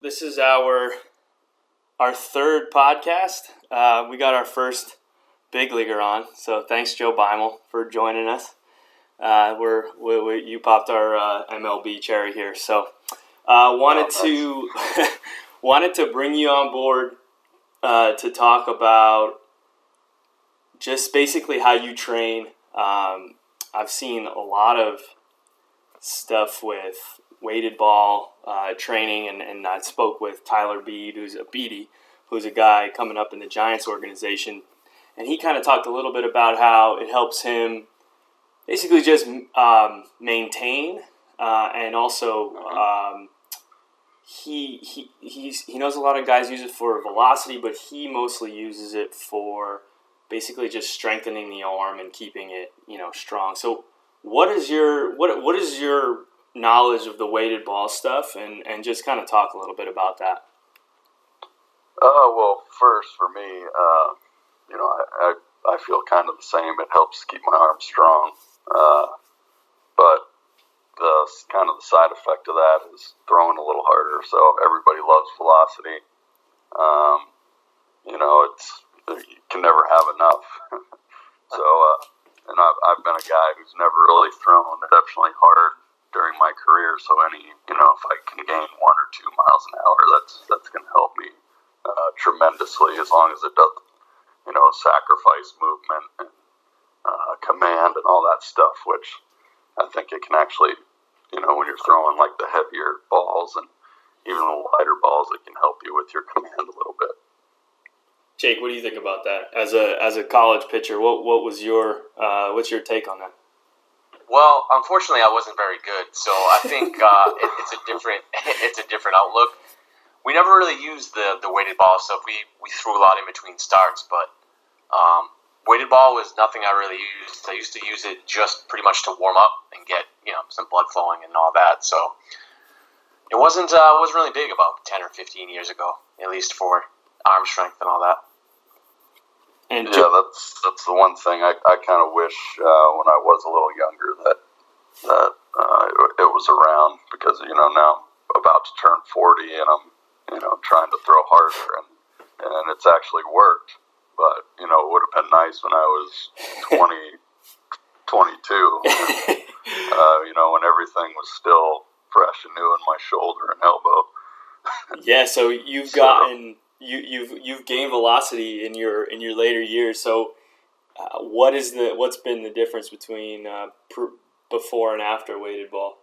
This is our third podcast. We got our first big leaguer on, so thanks Joe Beimel for joining us. You popped our MLB cherry here, so wanted to bring you on board to talk about just basically how you train. I've seen a lot of stuff with weighted ball training, and I spoke with Tyler Beede, who's a guy coming up in the Giants organization, and he kind of talked a little bit about how it helps him basically just maintain, and also he knows a lot of guys use it for velocity, but he mostly uses it for basically just strengthening the arm and keeping it strong. So what is your knowledge of the weighted ball stuff, and just kind of talk a little bit about that? Well, first for me, I feel kind of the same. It helps keep my arm strong, but the side effect of that is throwing a little harder. So everybody loves velocity. You can never have enough. And I've been a guy who's never really thrown exceptionally hard during my career. So if I can gain 1 or 2 miles an hour, that's going to help me tremendously, as long as it doesn't, sacrifice movement and command and all that stuff, which I think it can actually, when you're throwing like the heavier balls and even the lighter balls, it can help you with your command a little bit. Jake, what do you think about that? As a college pitcher, what's your take on that? Well, unfortunately, I wasn't very good, so I think it's a different outlook. We never really used the weighted ball stuff. We threw a lot in between starts, but weighted ball was nothing I really used. I used to use it just pretty much to warm up and get some blood flowing and all that. So it wasn't really big about 10 or 15 years ago, at least for arm strength and all that. And yeah, that's the one thing I kind of wish when I was a little younger that it was around, because now I'm about to turn 40 and I'm trying to throw harder, and it's actually worked. But it would have been nice when I was 22, when everything was still fresh and new in my shoulder and elbow. Yeah, so you've gotten. You've gained velocity in your later years. So, what's been the difference between before and after weighted ball?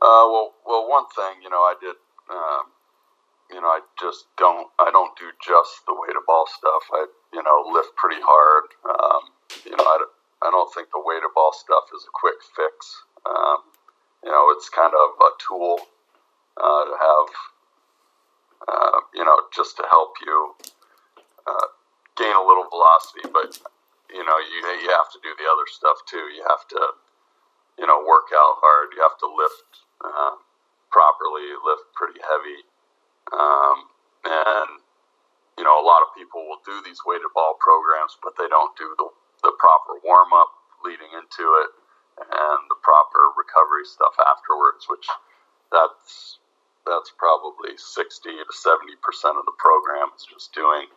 Well, one thing I did. I don't do just the weighted ball stuff. I lift pretty hard. I don't think the weighted ball stuff is a quick fix. It's kind of a tool to have. Just to help you gain a little velocity, but you have to do the other stuff too. You have to work out hard. You have to lift properly, lift pretty heavy, and a lot of people will do these weighted ball programs, but they don't do the proper warm up leading into it and the proper recovery stuff afterwards, which that's probably 60 to 70% of the program is just doing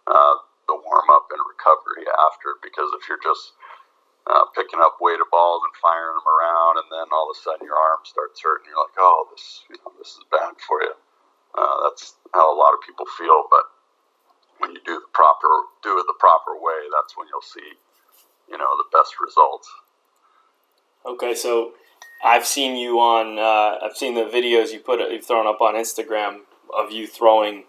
the warm-up and recovery after. Because if you're just picking up weighted balls and firing them around, and then all of a sudden your arm starts hurting, you're like, oh, this is bad for you. That's how a lot of people feel. But when you do it the proper way, that's when you'll see the best results. Okay, so I've seen you on. I've seen the videos you've thrown up on Instagram of you throwing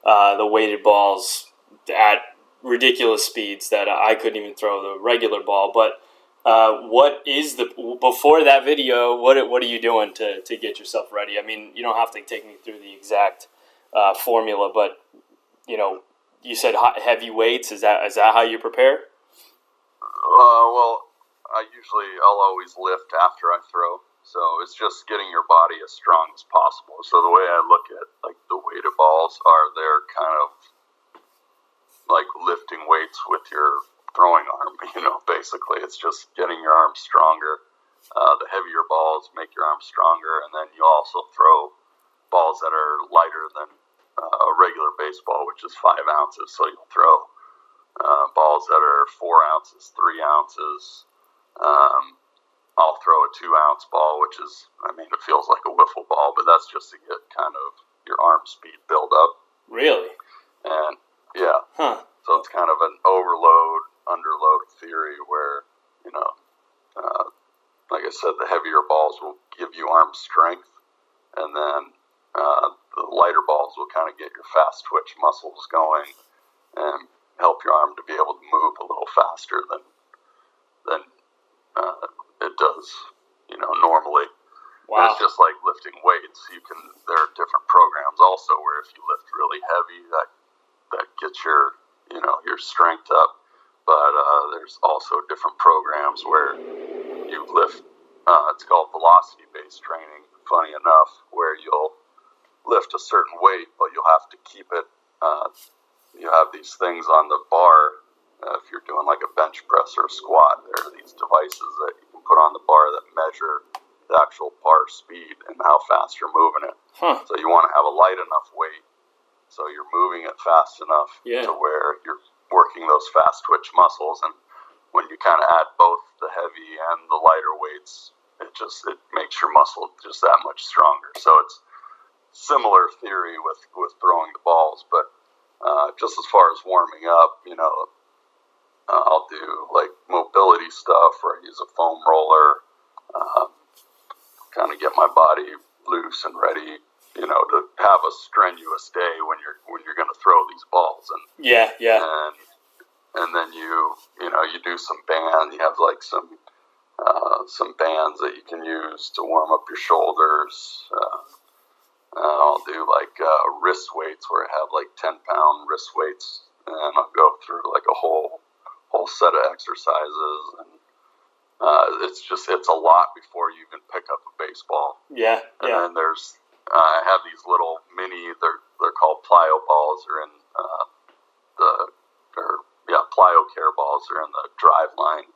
the weighted balls at ridiculous speeds that I couldn't even throw the regular ball. But before that video? What are you doing to get yourself ready? I mean, you don't have to take me through the exact formula, but you said heavy weights. Is that how you prepare? Well, I'll always lift after I throw. So it's just getting your body as strong as possible. So the way I look at like the weighted balls they're kind of like lifting weights with your throwing arm, basically. It's just getting your arm stronger. The heavier balls make your arm stronger, and then you also throw balls that are lighter than a regular baseball, which is 5 ounces. So you'll throw balls that are 4 ounces, 3 ounces. I'll throw a 2-ounce ball, which is, it feels like a wiffle ball, but that's just to get kind of your arm speed build up. Really? And yeah. Huh. So it's kind of an overload, underload theory where, like I said, the heavier balls will give you arm strength, and then the lighter balls will kind of get your fast twitch muscles going and help your arm to be able to move a little faster than it does, normally. Wow. And it's just like lifting weights. There are different programs also where if you lift really heavy, that gets your strength up. But there's also different programs where you lift. It's called velocity-based training. Funny enough, where you'll lift a certain weight, but you'll have to keep it. You have these things on the bar. If you're doing like a bench press or a squat, there are these devices that you can put on the bar that measure the actual bar speed and how fast you're moving it. Huh. So you want to have a light enough weight so you're moving it fast enough Yeah. to where you're working those fast twitch muscles. And when you kind of add both the heavy and the lighter weights, it makes your muscle just that much stronger. So it's similar theory with throwing the balls, but just as far as warming up, I'll do like mobility stuff where I use a foam roller, kind of get my body loose and ready, to have a strenuous day when you're going to throw these balls. And yeah. and then you do some band. You have like some bands that you can use to warm up your shoulders. I'll do like wrist weights where I have like 10-pound wrist weights, and I'll go through like a whole set of exercises, and it's a lot before you even pick up a baseball. Yeah. And then there's I have these little mini, they're called plyo balls. They're in plyo care balls. They're in the Driveline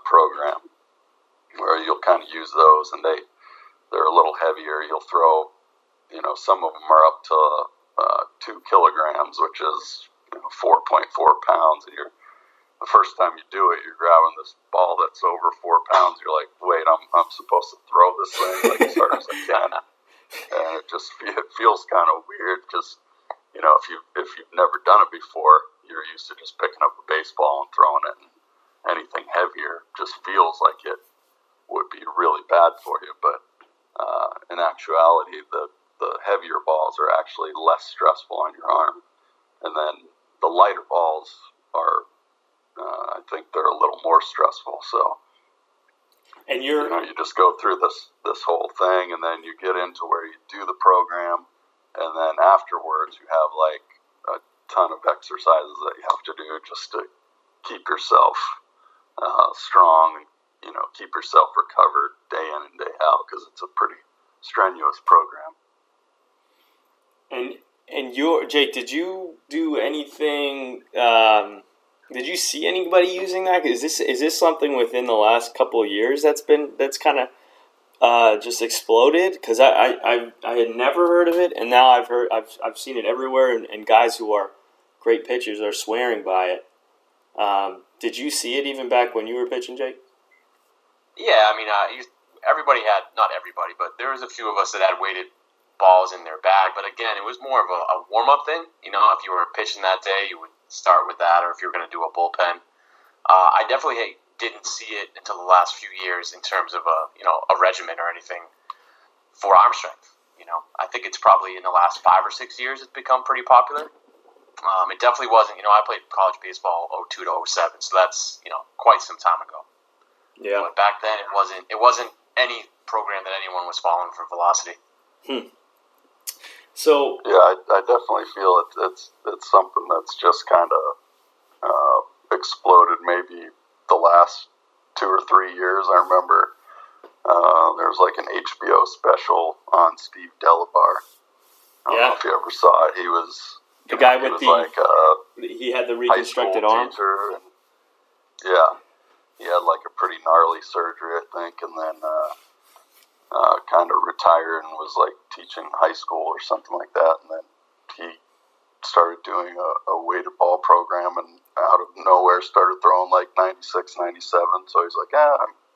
program, where you'll kind of use those, and they're a little heavier. You'll throw, some of them are up to 2 kilograms, which is 4.4 pounds, and the first time you do it, you're grabbing this ball that's over 4 pounds. You're like, wait, I'm supposed to throw this thing like as hard as I can, and it feels kind of weird because if you've never done it before, you're used to just picking up a baseball and throwing it. And anything heavier just feels like it would be really bad for you, but in actuality, the heavier balls are actually less stressful on your arm, and then the lighter balls are. I think they're a little more stressful. So, and you just go through this whole thing, and then you get into where you do the program, and then afterwards you have like a ton of exercises that you have to do just to keep yourself strong and keep yourself recovered day in and day out, because it's a pretty strenuous program. And Jake, did you do anything? Did you see anybody using that? Is this something within the last couple of years that's kind of just exploded? Because I had never heard of it, and now I've seen it everywhere, and guys who are great pitchers are swearing by it. Did you see it even back when you were pitching, Jake? Yeah, everybody had, not everybody, but there was a few of us that had weighted balls in their bag. But again, it was more of a warm-up thing. If you were pitching that day, you would start with that, or if you're going to do a bullpen. I definitely didn't see it until the last few years in terms of a regimen or anything for arm strength. I think it's probably in the last 5 or 6 years it's become pretty popular. It definitely wasn't. I played college baseball 02 to 07, so that's quite some time ago. Yeah. But back then it wasn't any program that anyone was following for velocity. So yeah, I definitely feel it's something that's just kind of exploded. Maybe the last 2 or 3 years. I remember there was like an HBO special on Steve Delabar. I don't know if you ever saw it. He was the guy with he had the high reconstructed school arm. teacher, and he had like a pretty gnarly surgery, I think, and then kind of retired and was like teaching high school or something like that, and then he started doing a weighted ball program, and out of nowhere started throwing like 96, 97. So he's like,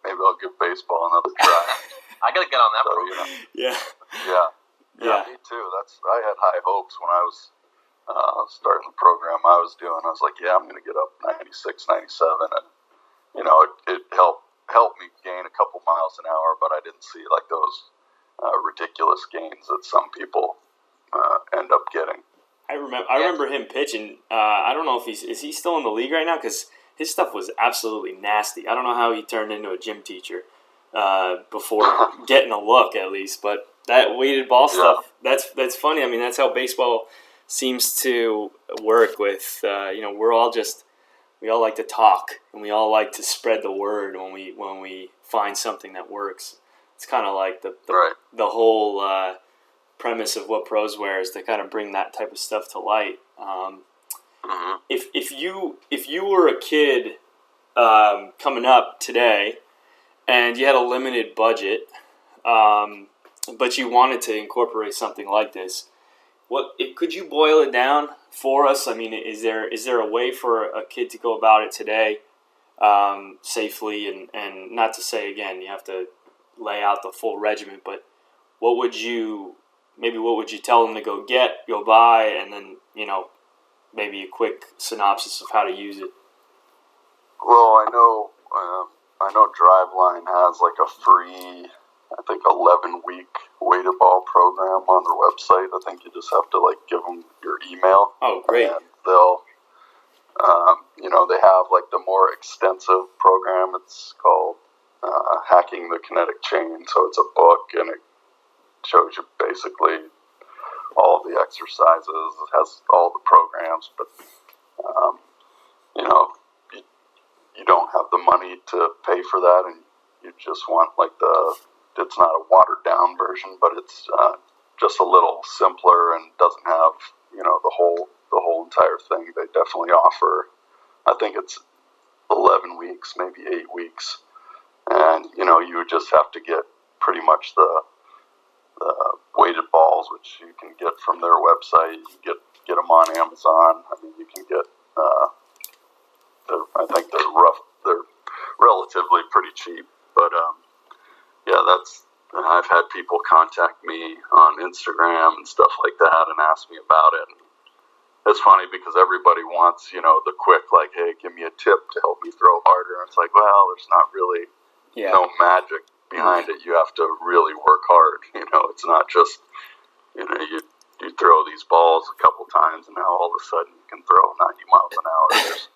maybe I'll give baseball another try. I gotta get on that program. Yeah, me too. I had high hopes when I was starting the program I was doing. I was like, I'm going to get up 96, 97, and it helped me gain a couple miles an hour, but I didn't see like those ridiculous gains that some people end up getting. I remember him pitching. I don't know if is he still in the league right now, because his stuff was absolutely nasty. I don't know how he turned into a gym teacher before getting a look, at least. But that weighted ball stuff, that's funny. I mean, that's how baseball seems to work with, we all like to talk, and we all like to spread the word when we find something that works. It's kind of like the whole premise of what pros wear is to kind of bring that type of stuff to light. If you were a kid coming up today and you had a limited budget, but you wanted to incorporate something like this, could you boil it down for us? I mean, is there a way for a kid to go about it today safely, and not to say again you have to lay out the full regimen, but what would you tell them to go buy, and then maybe a quick synopsis of how to use it? Well, I know Driveline has like a free, I think, 11-week weighted ball program on their website. I think you just have to like give them your email. Oh, great! And they'll, they have like the more extensive program. It's called Hacking the Kinetic Chain. So it's a book, and it shows you basically all of the exercises. It has all the programs, but you don't have the money to pay for that, and you just want like it's not a watered down version, but it's just a little simpler and doesn't have the whole entire thing. They definitely offer, I think it's 11 weeks, maybe 8 weeks, and you would just have to get pretty much the weighted balls, which you can get from their website. You can get them on Amazon. I mean, you can get I think they're relatively pretty cheap, but I've had people contact me on Instagram and stuff like that and ask me about it. And it's funny because everybody wants, the quick, like, hey, give me a tip to help me throw harder. And it's like, well, there's not really no magic behind it. You have to really work hard. It's not just, you throw these balls a couple times and now all of a sudden you can throw 90 miles an hour. There's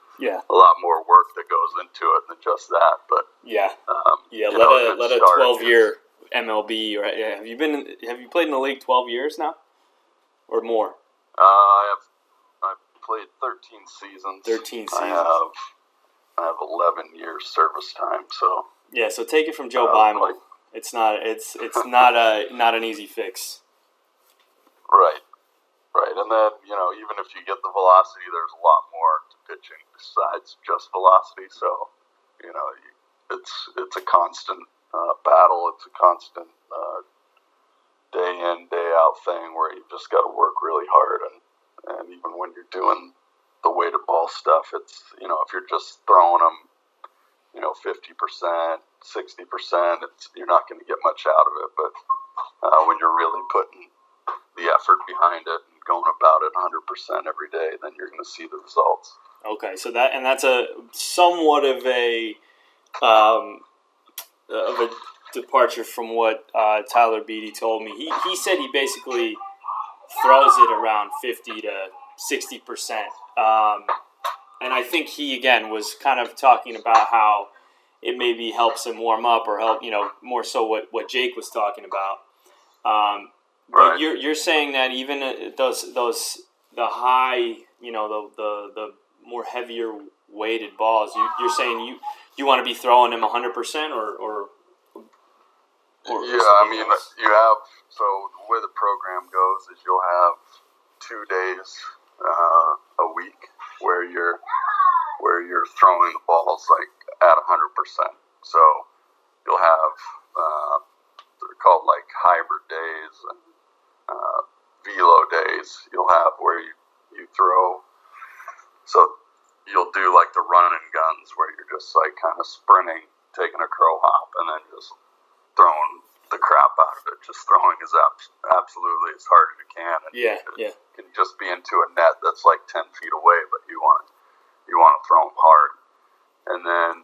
a lot more work that goes into it than just that. But let a 12-year MLB, right? Yeah. Have you played in the league 12 years now, or more? I've played 13 seasons. 13 seasons. I have 11 years service time. So so take it from Joe Beimel. It's not an easy fix. Right. And then, even if you get the velocity, there's a lot more to pitching besides just velocity. So, it's a constant battle. It's a constant day in, day out thing where you just got to work really hard. And even when you're doing the weighted ball stuff, it's, if you're just throwing them, 50%, 60%, you're not going to get much out of it. But when you're really putting the effort behind it and going about it 100% every day, then you're going to see the results. Okay, so that's a somewhat of a departure from what Tyler Beatty told me. He said he basically throws it around 50 to 60%, and I think he again was kind of talking about how it maybe helps him warm up or help more so what Jake was talking about. But you're saying that even the high, the more heavier weighted balls, you're saying you want to be throwing them 100% or I mean, you have, so the way the program goes is you'll have 2 days a week where you're throwing the balls like at 100%. So you'll have are called like hybrid days and velo days. You'll have where you throw. So you'll do like the run and guns where you're just like kind of sprinting, taking a crow hop, and then just throwing the crap out of it. Just throwing as absolutely as hard as you can. And yeah. It can just be into a net that's like 10 feet away, but you want to throw them hard. And then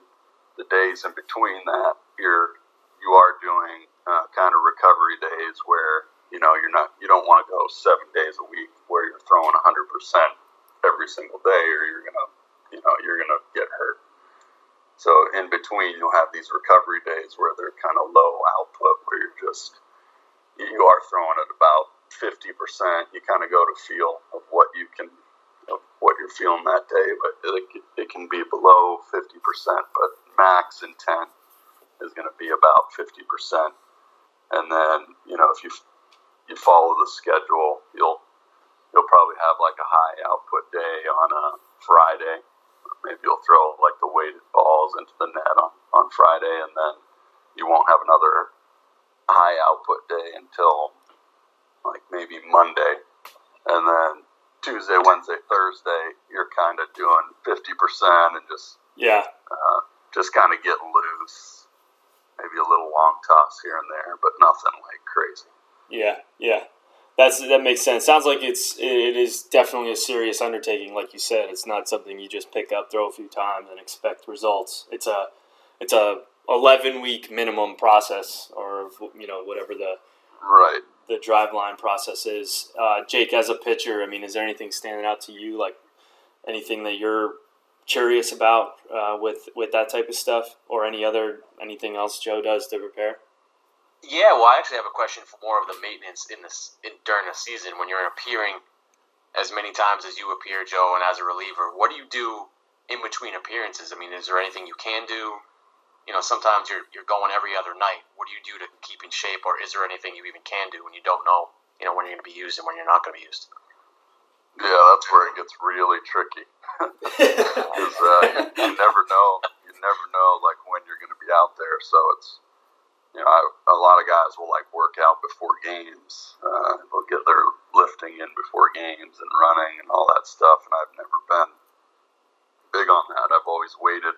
the days in between that, you are doing kind of recovery days where you don't want to go 7 days a week where you're throwing 100% every single day, or you're gonna get hurt. So in between, you'll have these recovery days where they're kind of low output, where you are throwing at about 50%. You kind of go to feel of what you're feeling that day, but it can be below 50%. But max intent is going to be about 50%. And then if you follow the schedule, you'll probably have like a high output day on a Friday. Maybe you'll throw like the weighted balls into the net on Friday, and then you won't have another high output day until like maybe Monday. And then Tuesday, Wednesday, Thursday, you're kind of doing 50% and just kind of getting loose. Maybe a little long toss here and there, but nothing like crazy. Yeah. That makes sense. Sounds like it is definitely a serious undertaking, like you said. It's not something you just pick up, throw a few times, and expect results. It's a 11-week minimum process, or whatever the driveline process is. Jake, as a pitcher, I mean, is there anything standing out to you, like anything that you're curious about with that type of stuff, or anything else Joe does to prepare? Yeah, well, I actually have a question for more of the maintenance during the season when you're appearing as many times as you appear, Joe, and as a reliever. What do you do in between appearances? I mean, is there anything you can do? Sometimes you're going every other night. What do you do to keep in shape, or is there anything you even can do when you don't know, when you're going to be used and when you're not going to be used? Yeah, that's where it gets really tricky. Because you never know. You never know, like, when you're going to be out there. So it's, a lot of guys will like work out before games. They'll get their lifting in before games and running and all that stuff. And I've never been big on that. I've always waited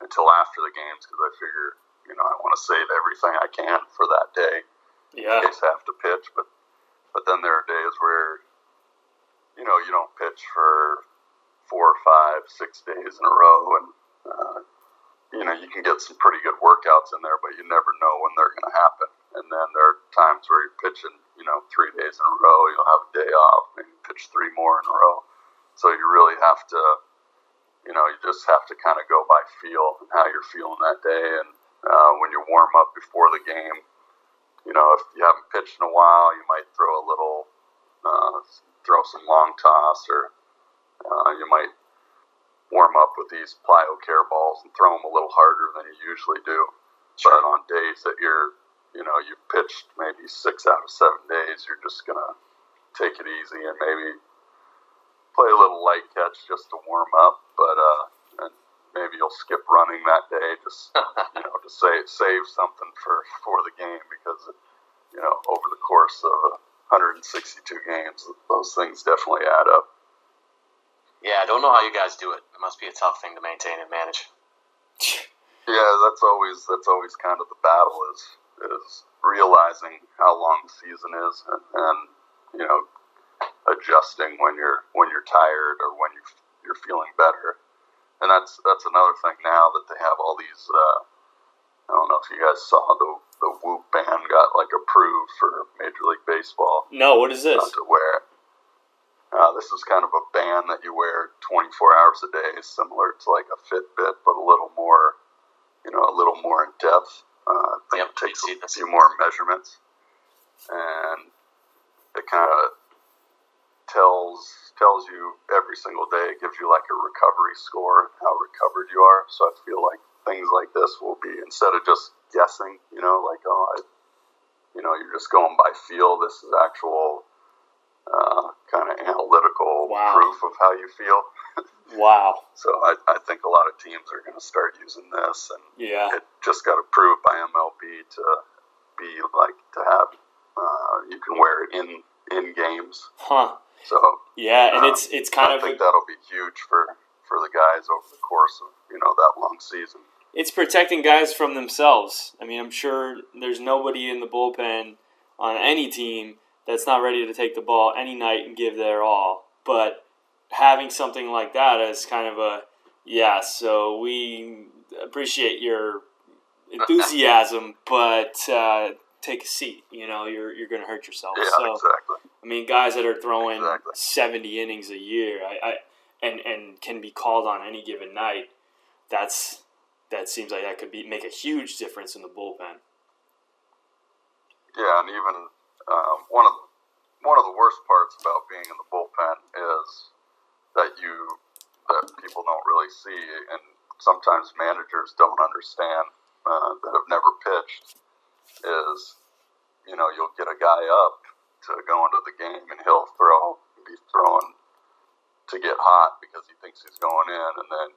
until after the games because I figure, I want to save everything I can for that day in case I have to pitch. But then there are days where, you don't pitch for 4, 5, 6 days in a row, and you can get some pretty good workouts in there, but you never know when they're going to happen. And then there are times where you're pitching, 3 days in a row, you'll have a day off, maybe pitch 3 more in a row. So you really have to, you just have to kind of go by feel and how you're feeling that day. And when you warm up before the game, if you haven't pitched in a while, you might throw some long toss, or you might warm up with these plyo care balls and throw them a little harder than you usually do. Sure. But on days that you've pitched maybe 6 out of 7 days, you're just going to take it easy and maybe play a little light catch just to warm up. But and maybe you'll skip running that day just, to save something for the game, because, over the course of 162 games, those things definitely add up. Yeah, I don't know how you guys do it. It must be a tough thing to maintain and manage. Yeah, that's always kind of the battle is realizing how long the season is, and adjusting when you're tired or when you're feeling better. And that's another thing now that they have all these. I don't know if you guys saw the Whoop band got like approved for Major League Baseball. No, what is this? To wear. This is kind of a band that you wear 24 hours a day, similar to like a Fitbit, but a little more in depth. I think it takes a few more measurements, and it kind of tells you every single day. It gives you like a recovery score, how recovered you are. So I feel like things like this will be, instead of just guessing, you're just going by feel. This is actual kind of analytical proof of how you feel. Wow. So I think a lot of teams are going to start using this, and it just got approved by MLB to be like to have. You can wear it in games. Huh. So yeah, and it's kind I of think that'll be huge for the guys over the course of that long season. it's protecting guys from themselves. I mean, I'm sure there's nobody in the bullpen on any team that's not ready to take the ball any night and give their all. But having something like that as kind of a, yeah, so we appreciate your enthusiasm, but take a seat. You're going to hurt yourself. Yeah, so, exactly. I mean, guys that are throwing Exactly. 70 innings a year, and can be called on any given night. That seems like that could make a huge difference in the bullpen. Yeah, and even one of the worst parts about being in the bullpen is that people don't really see, and sometimes managers don't understand that have never pitched. Is you'll get a guy up to go into the game, and he'll be throwing to get hot because he thinks he's going in, and then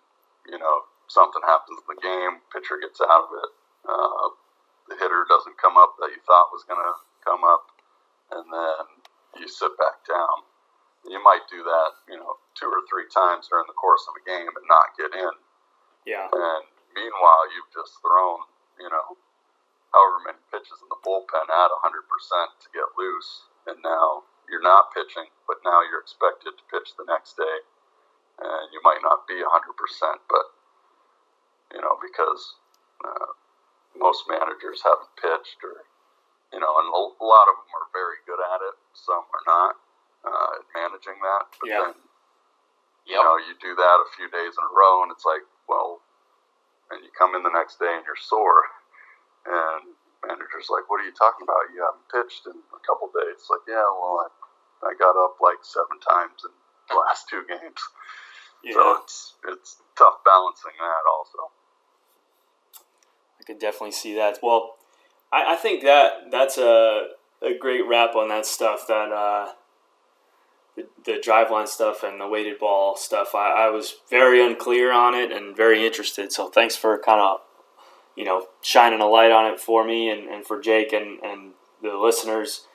something happens in the game, pitcher gets out of it, the hitter doesn't come up that you thought was going to come up, and then you sit back down. You might do that 2 or 3 times during the course of a game and not get in. Yeah. And meanwhile, you've just thrown however many pitches in the bullpen at 100% to get loose, and now you're not pitching, but now you're expected to pitch the next day, and you might not be 100%, but because most managers haven't pitched, or and a lot of them are very good at it, some are not at managing that, but then you do that a few days in a row, and it's like, well, and you come in the next day and you're sore, and manager's like, what are you talking about? You haven't pitched in a couple days. It's like, yeah, well, I got up like 7 times in the last 2 games. Yeah. So it's tough balancing that also. I could definitely see that. Well, I think that's a great wrap on that stuff, that the driveline stuff and the weighted ball stuff. I was very unclear on it and very interested, so thanks for kind of shining a light on it for me and for Jake and the listeners.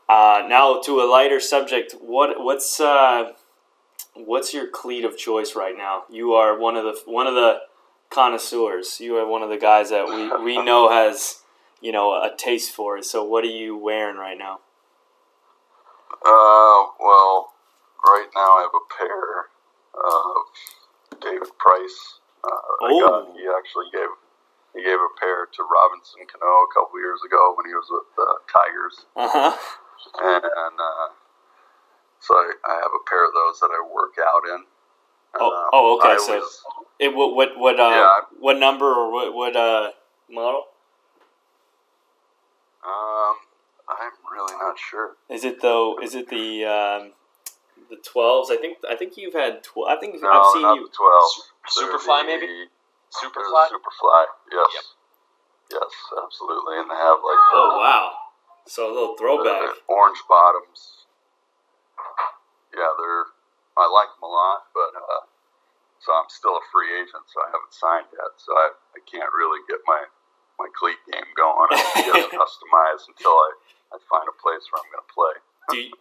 Now to a lighter subject. What's your cleat of choice right now? You are one of the connoisseurs. You are one of the guys that we know has a taste for it. So what are you wearing right now? Well, right now I have a pair of David Price. He gave a pair to Robinson Cano a couple years ago when he was with the Tigers. Uh-huh. And so I have a pair of those that I work out in. Okay. What number or what model? I'm really not sure. Is it the 12s? I think you've had 12. I think no, I've seen not you. The 12. Superfly, maybe. Superfly. Superfly. Yes. Yep. Yes, absolutely. And they have like. Oh wow! So a little throwback. Orange bottoms. Yeah, I like them a lot, but so I'm still a free agent, so I haven't signed yet, so I can't really get my cleat game going and get it customized until I find a place where I'm going to play.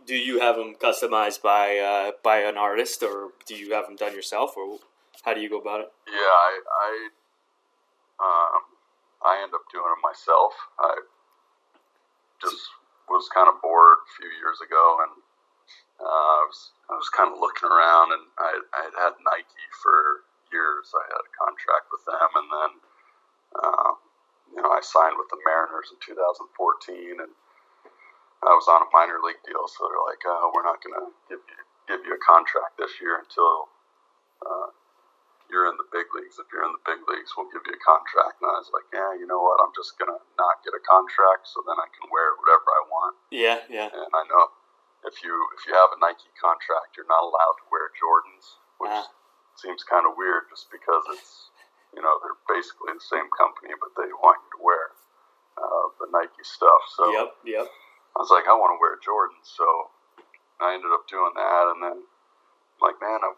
Do you have them customized by an artist, or do you have them done yourself, or how do you go about it? Yeah, I end up doing them myself. I just was kind of bored a few years ago, and I was kind of looking around, and I had Nike for years. I had a contract with them, and then I signed with the Mariners in 2014, and I was on a minor league deal. So they're like, we're not going to give you a contract this year until you're in the big leagues. If you're in the big leagues, we'll give you a contract. And I was like, yeah, you know what? I'm just going to not get a contract, so then I can wear whatever I want. Yeah. And I know if you have a Nike contract, you're not allowed to wear Jordans, which seems kind of weird just because it's, they're basically the same company, but they want you to wear the Nike stuff. So Yep. I was like, I want to wear Jordans. So I ended up doing that, and then I'm like, man, I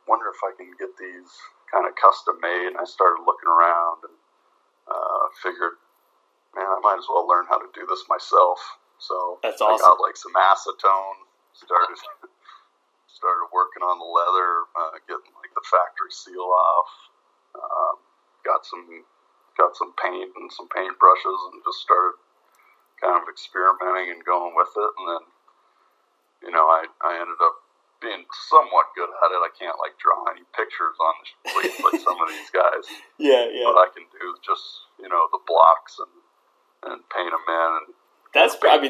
wonder if I can get these kind of custom made. And I started looking around and figured man, I might as well learn how to do this myself. So That's I awesome. got like some acetone, started working on the leather, getting like the factory seal off. Got some paint and some paint brushes, and just started kind of experimenting and going with it. And then, I ended up being somewhat good at it. I can't like draw any pictures on the sleeves like some of these guys. Yeah. But I can do just, the blocks and paint them in. And that's pretty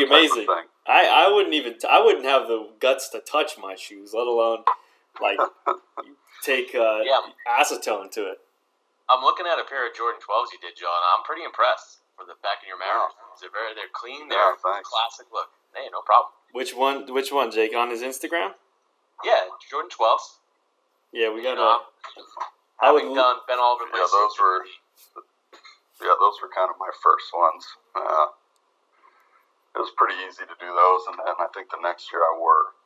amazing. I wouldn't have the guts to touch my shoes, let alone like take acetone to it. I'm looking at a pair of Jordan 12s you did, John. I'm pretty impressed for the back of your marathons. They're clean. They're classic look. Hey, no problem. Which one, Jake? On his Instagram? Yeah, Jordan 12s. Yeah, we got been all over the place. Those were kind of my first ones. It was pretty easy to do those, and then I think the next year I wore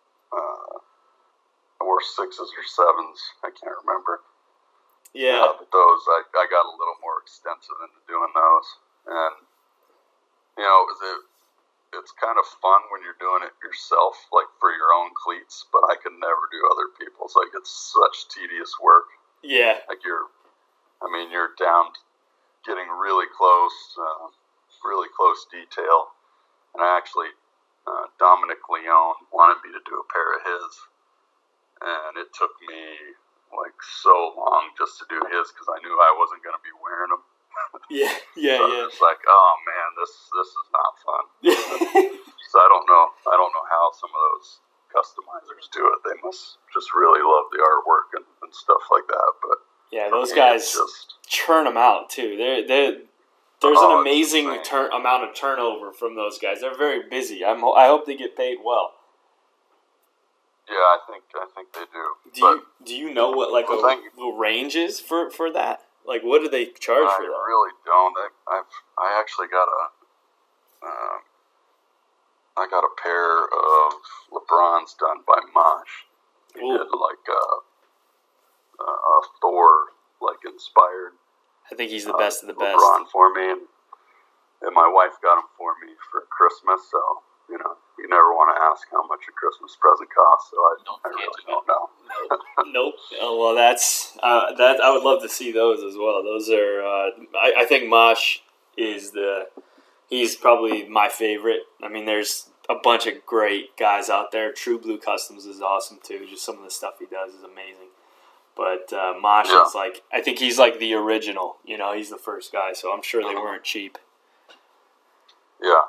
6s or 7s. I can't remember. Yeah. But those, I got a little more extensive into doing those. And, it's kind of fun when you're doing it yourself, like for your own cleats, but I could never do other people's. Like, it's such tedious work. Yeah. Like, you're down getting really close detail. And I actually, Dominic Leone wanted me to do a pair of his. And it took me like so long just to do his because I knew I wasn't going to be wearing them. Yeah. So I was like, oh man, this is not fun. So I don't know how some of those customizers do it. They must just really love the artwork and stuff like that. But yeah, those guys churn them out too. There's an amazing amount of turnover from those guys. They're very busy. I hope they get paid well. Yeah, I think they do. Do you know what the range is for that? Like, what do they charge for that? I really don't. I actually got a pair of LeBrons done by Mosh. He did like a Thor inspired. I think he's the best of the best. LeBron for me, and my wife got him for me for Christmas. So you never want to ask how much a Christmas present costs. So I really don't know. Nope. Oh, well, that's that. I would love to see those as well. Those are. I think Mosh is he's probably my favorite. I mean, there's a bunch of great guys out there. True Blue Customs is awesome too. Just some of the stuff he does is amazing. But Mosh is I think he's like the original. He's the first guy. So I'm sure they weren't cheap. Yeah.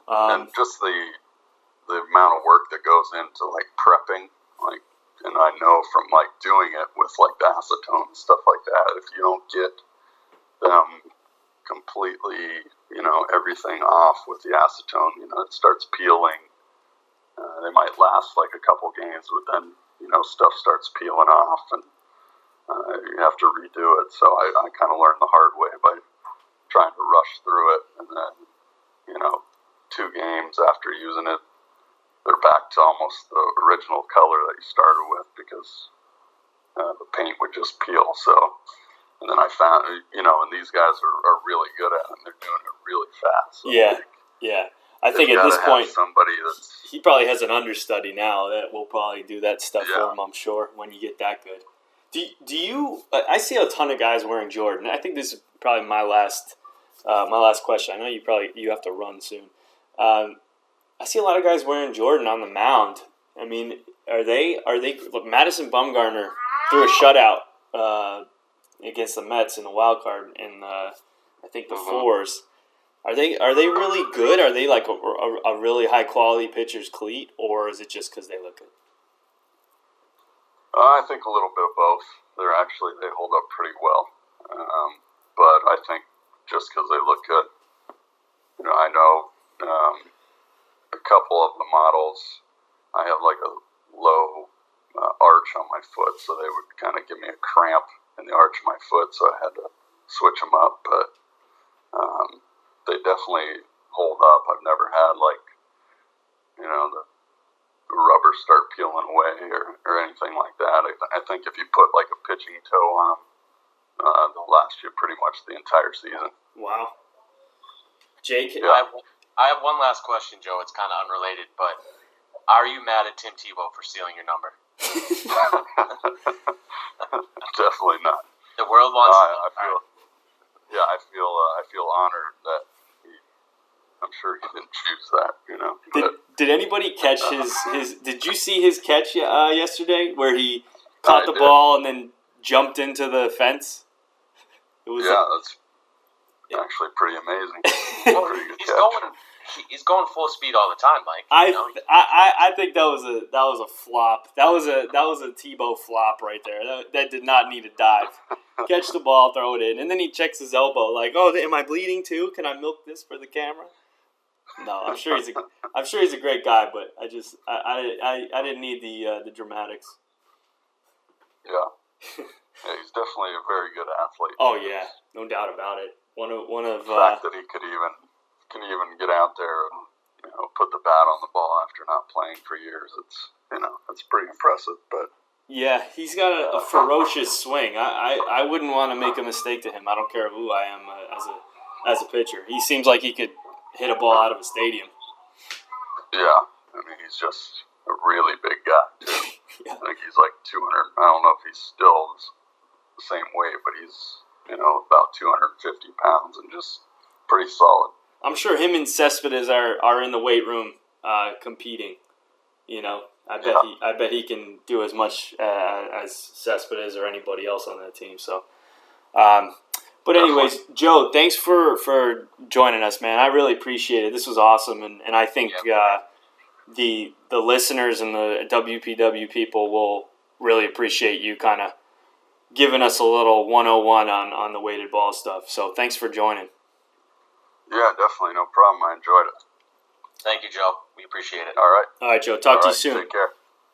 And just the amount of work that goes into prepping, and I know from doing it with the acetone and stuff like that, if you don't get them completely, everything off with the acetone, it starts peeling. They might last a couple games, but then stuff starts peeling off, and you have to redo it. So I kind of learned the hard way by trying to rush through it, and then 2 games after using it, they're back to almost the original color that you started with because the paint would just peel. So, and then I found, and these guys are really good at it, and they're doing it really fast. So yeah. I think at this point, somebody he probably has an understudy now that will probably do that stuff for him, I'm sure, when you get that good. Do you? I see a ton of guys wearing Jordan. I think this is probably my last question. I know you have to run soon. I see a lot of guys wearing Jordan on the mound. I mean, are they? Look, Madison Bumgarner threw a shutout against the Mets in the wild card in I think the fours. Are they really good? Are they like a really high quality pitcher's cleat, or is it just because they look good? I think a little bit of both. They hold up pretty well, but I think just because they look good, I know a couple of the models. I have a low arch on my foot, so they would kind of give me a cramp in the arch of my foot, so I had to switch them up. But they definitely hold up. I've never had the rubber start peeling away or anything like that. I think if you put a pitching toe on them, they'll last you pretty much the entire season. Wow. Jake? Yeah. I have one last question, Joe. It's kind of unrelated, but are you mad at Tim Tebow for stealing your number? Definitely not. The world wants. I feel honored that I'm sure he didn't choose that. Did anybody catch his? Did you see his catch yesterday where he caught the ball and then jumped into the fence? It was that's actually pretty amazing. Pretty good catch. He's going full speed all the time, Mike. I think that was a flop. That was a Tebow flop right there. That did not need a dive. Catch the ball, throw it in, and then he checks his elbow like, "Oh, am I bleeding too? Can I milk this for the camera?" No, I'm sure he's a great guy, but I didn't need the dramatics. Yeah, he's definitely a very good athlete. Oh yeah, no doubt about it. One of the fact that he can even get out there and put the bat on the ball after not playing for years. It's pretty impressive. But yeah, he's got a ferocious swing. I wouldn't want to make a mistake to him. I don't care who I am as a pitcher. He seems like he could hit a ball out of a stadium. Yeah, I mean he's just a really big guy too. Yeah. I think he's like 200. I don't know if he's still the same weight, but he's about 250 pounds and just pretty solid. I'm sure him and Cespedes are in the weight room competing. I bet he can do as much as Cespedes or anybody else on that team. So, but anyways, Joe, thanks for joining us, man. I really appreciate it. This was awesome, and I think the listeners and the WPW people will really appreciate you kind of giving us a little 101 on the weighted ball stuff. So thanks for joining. Yeah, definitely. No problem. I enjoyed it. Thank you, Joe. We appreciate it. All right. All right, Joe. Talk to you soon. Take care.